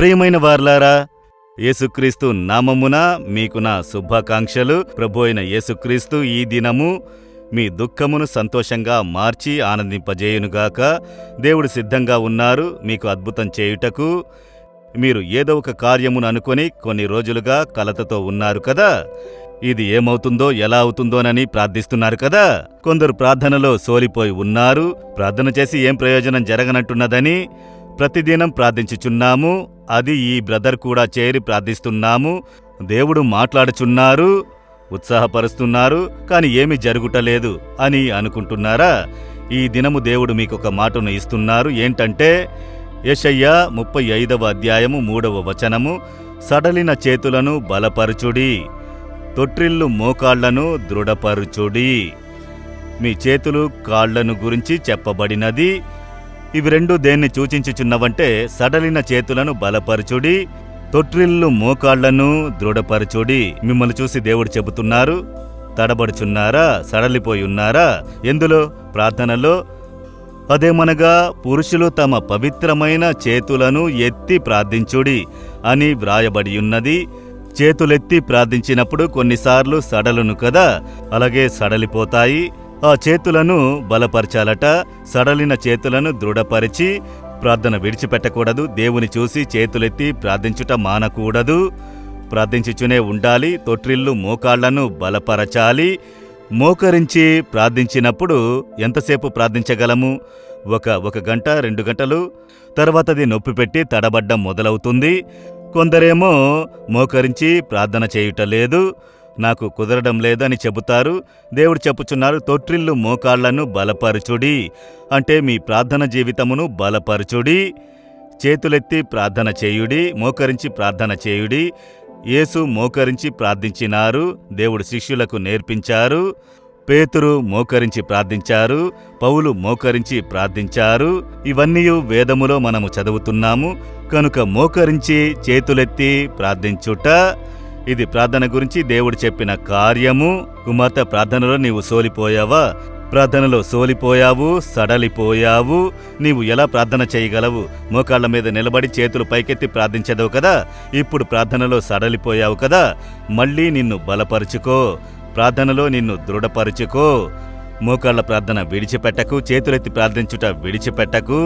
ప్రియమైన వారలారా, యేసుక్రీస్తు నామమున మీకు నా శుభాకాంక్షలు. ప్రభు అయిన యేసుక్రీస్తు ఈ దినము మీ దుఃఖమును సంతోషంగా మార్చి ఆనందింపజేయునుగాక. దేవుడు సిద్ధంగా ఉన్నారు మీకు అద్భుతం చేయుటకు. మీరు ఏదో ఒక కార్యమును అనుకొని కొన్ని రోజులుగా కలతతో ఉన్నారు కదా. ఇది ఏమవుతుందో ఎలా అవుతుందోనని ప్రార్థిస్తున్నారు కదా. కొందరు ప్రార్థనలో సోలిపోయి ఉన్నారు. ప్రార్థన చేసి ఏం ప్రయోజనం జరగనట్టున్నదని ప్రతిదినం ప్రార్థించుచున్నాము. అది ఈ బ్రదర్ కూడా చేరి ప్రార్థిస్తున్నాము. దేవుడు మాట్లాడుచున్నారు, ఉత్సాహపరుస్తున్నారు, కాని ఏమీ జరుగుటలేదు అని అనుకుంటున్నారా? ఈ దినము దేవుడు మీకొక మాటను ఇస్తున్నారు. ఏంటంటే యెషయా 35వ అధ్యాయము 3వ వచనము, సడలిన చేతులను బలపరుచుడి, తొట్రిల్లు మోకాళ్లను దృఢపరుచుడి. మీ చేతులు కాళ్లను గురించి చెప్పబడినది. ఇవి రెండు దేన్ని సూచించుచున్నవంటే సడలిన చేతులను బలపరచుడి, తొట్రిల్లు మోకాళ్లను దృఢపరచుడి. మిమ్మల్ని చూసి దేవుడు చెబుతున్నారు, తడబడుచున్నారా, సడలిపోయి ఉన్నారా? ఎందులో? ప్రార్థనలో. అదేమనగా పురుషులు తమ పవిత్రమైన చేతులను ఎత్తి ప్రార్థించుడి అని వ్రాయబడియున్నది. చేతులెత్తి ప్రార్థించినప్పుడు కొన్నిసార్లు సడలును కదా, అలాగే సడలిపోతాయి. ఆ చేతులను బలపరచాలట. సడలిన చేతులను దృఢపరిచి ప్రార్థన విడిచిపెట్టకూడదు. దేవుని చూసి చేతులెత్తి ప్రార్థించుట మానకూడదు. ప్రార్థించుచునే ఉండాలి. తొట్రిల్లు మోకాళ్లను బలపరచాలి. మోకరించి ప్రార్థించినప్పుడు ఎంతసేపు ప్రార్థించగలము? ఒక గంట 2 గంటలు. తర్వాతది నొప్పి పెట్టి తడబడ్డం మొదలవుతుంది. కొందరేమో మోకరించి ప్రార్థన చేయుటలేదు, నాకు కుదరడం లేదని చెబుతారు. దేవుడు చెప్పుచున్నారు, తొట్రిల్లు మోకాళ్లను బలపరచుడి అంటే మీ ప్రార్థన జీవితమును బలపరచుడి. చేతులెత్తి ప్రార్థన చేయుడి, మోకరించి ప్రార్థన చేయుడి. యేసు మోకరించి ప్రార్థించినారు, దేవుడు శిష్యులకు నేర్పించారు. పేతురు మోకరించి ప్రార్థించారు, పౌలు మోకరించి ప్రార్థించారు. ఇవన్నీ వేదములో మనము చదువుతున్నాము. కనుక మోకరించి చేతులెత్తి ప్రార్థించుట, ఇది ప్రార్థన గురించి దేవుడు చెప్పిన కార్యము. కుమార్తె, ప్రార్థనలో నీవు సోలిపోయావా? ప్రార్థనలో సోలిపోయావు, సడలిపోయావు. నీవు ఎలా ప్రార్థన చేయగలవు? మోకాళ్ల మీద నిలబడి చేతులు పైకెత్తి ప్రార్థించదవు కదా. ఇప్పుడు ప్రార్థనలో సడలిపోయావు కదా. మళ్ళీ నిన్ను బలపరుచుకో, ప్రార్థనలో నిన్ను దృఢపరుచుకో. మోకాళ్ల ప్రార్థన విడిచిపెట్టకు, చేతులెత్తి ప్రార్థించుట విడిచిపెట్టకు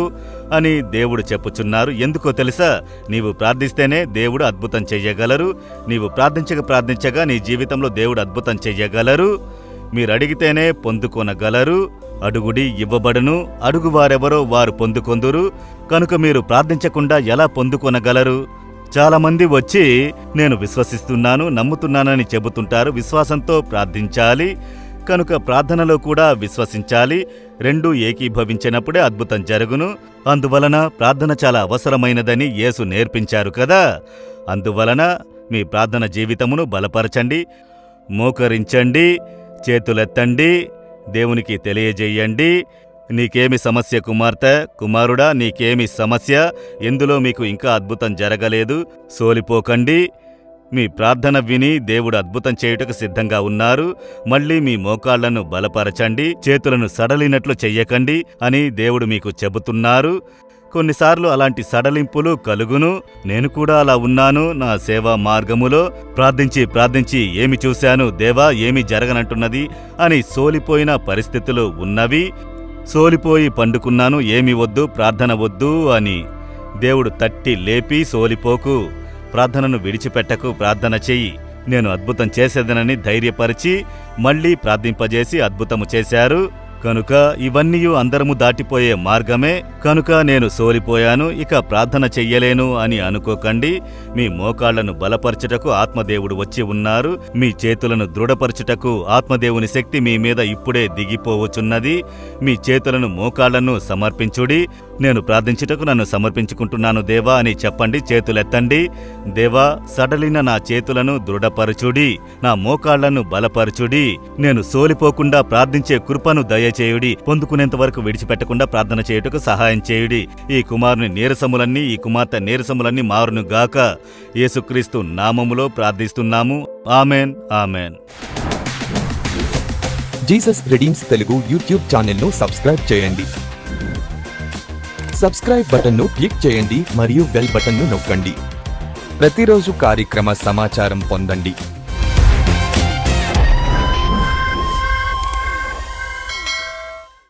అని దేవుడు చెప్పుచున్నారు. ఎందుకో తెలుసా? నీవు ప్రార్థిస్తేనే దేవుడు అద్భుతం చెయ్యగలరు. నీవు ప్రార్థించగా నీ జీవితంలో దేవుడు అద్భుతం చెయ్యగలరు. మీరు అడిగితేనే పొందుకొనగలరు. అడుగుడి ఇవ్వబడును, అడుగువారెవరో వారు పొందుకొందురు. కనుక మీరు ప్రార్థించకుండా ఎలా పొందుకొనగలరు? చాలామంది వచ్చి నేను విశ్వసిస్తున్నాను, నమ్ముతున్నానని చెబుతుంటారు. విశ్వాసంతో ప్రార్థించాలి. కనుక ప్రార్థనలో కూడా విశ్వసించాలి. రెండూ ఏకీభవించినప్పుడే అద్భుతం జరుగును. అందువలన ప్రార్థన చాలా అవసరమైనదని యేసు నేర్పించారు కదా. అందువలన మీ ప్రార్థన జీవితమును బలపరచండి. మోకరించండి, చేతులెత్తండి, దేవునికి తెలియజేయండి. నీకేమి సమస్య కుమార్తె, కుమారుడా? నీకేమి సమస్య? ఎందులో మీకు ఇంకా అద్భుతం జరగలేదు? సోలిపోకండి. మీ ప్రార్థన విని దేవుడు అద్భుతం చేయుటకు సిద్ధంగా ఉన్నారు. మళ్ళీ మీ మోకాళ్లను బలపరచండి, చేతులను సడలినట్లు చెయ్యకండి అని దేవుడు మీకు చెబుతున్నారు. కొన్నిసార్లు అలాంటి సడలింపులు కలుగును. నేను కూడా అలా ఉన్నాను నా సేవా మార్గములో. ప్రార్థించి ఏమి చూశాను దేవా, ఏమి జరగనంటున్నది అని సోలిపోయిన పరిస్థితులు ఉన్నవి. సోలిపోయి పండుకున్నాను, ఏమి వద్దు, ప్రార్థన వద్దు అని. దేవుడు తట్టి లేపి, సోలిపోకు, ప్రార్థనను విడిచిపెట్టకు, ప్రార్థన చెయ్యి, నేను అద్భుతం చేసేదనని ధైర్యపరిచి మళ్లీ ప్రార్థింపజేసి అద్భుతము చేశారు. కనుక ఇవన్నీ అందరము దాటిపోయే మార్గమే. కనుక నేను సోలిపోయాను, ఇక ప్రార్థన చెయ్యలేను అని అనుకోకండి. మీ మోకాళ్లను బలపరచుటకు ఆత్మదేవుడు వచ్చి ఉన్నారు. మీ చేతులను దృఢపరచుటకు ఆత్మదేవుని శక్తి మీ మీద ఇప్పుడే దిగిపోవచ్చున్నది. మీ చేతులను మోకాళ్లను సమర్పించుడి. నేను ప్రార్థించుటకు నన్ను సమర్పించుకుంటున్నాను దేవా అని చెప్పండి. చేతులెత్తండి. దేవా, సడలిన నా చేతులను దృఢపరచుడి, నా మోకాళ్లను బలపరచుడి. నేను సోలిపోకుండా ప్రార్థించే కృపను దయచేయుడి. పొందుకునేంత వరకు విడిచిపెట్టకుండా ప్రార్థన చేయుటకు సహాయం చేయుడి. ఈ కుమారుని నీరసములన్నీ, ఈ కుమార్తె నీరసములన్నీ మారును గాక. యేసుక్రీస్తు నామములో ప్రార్థిస్తున్నాము. Amen, amen. Jesus redeems Telugu YouTube ఛానల్ను సబ్స్క్రైబ్ చేయండి. సబ్స్క్రైబ్ బటన్ను క్లిక్ చేయండి మరియు బెల్ బటన్ను నొక్కండి. ప్రతిరోజు కార్యక్రమ సమాచారం పొందండి.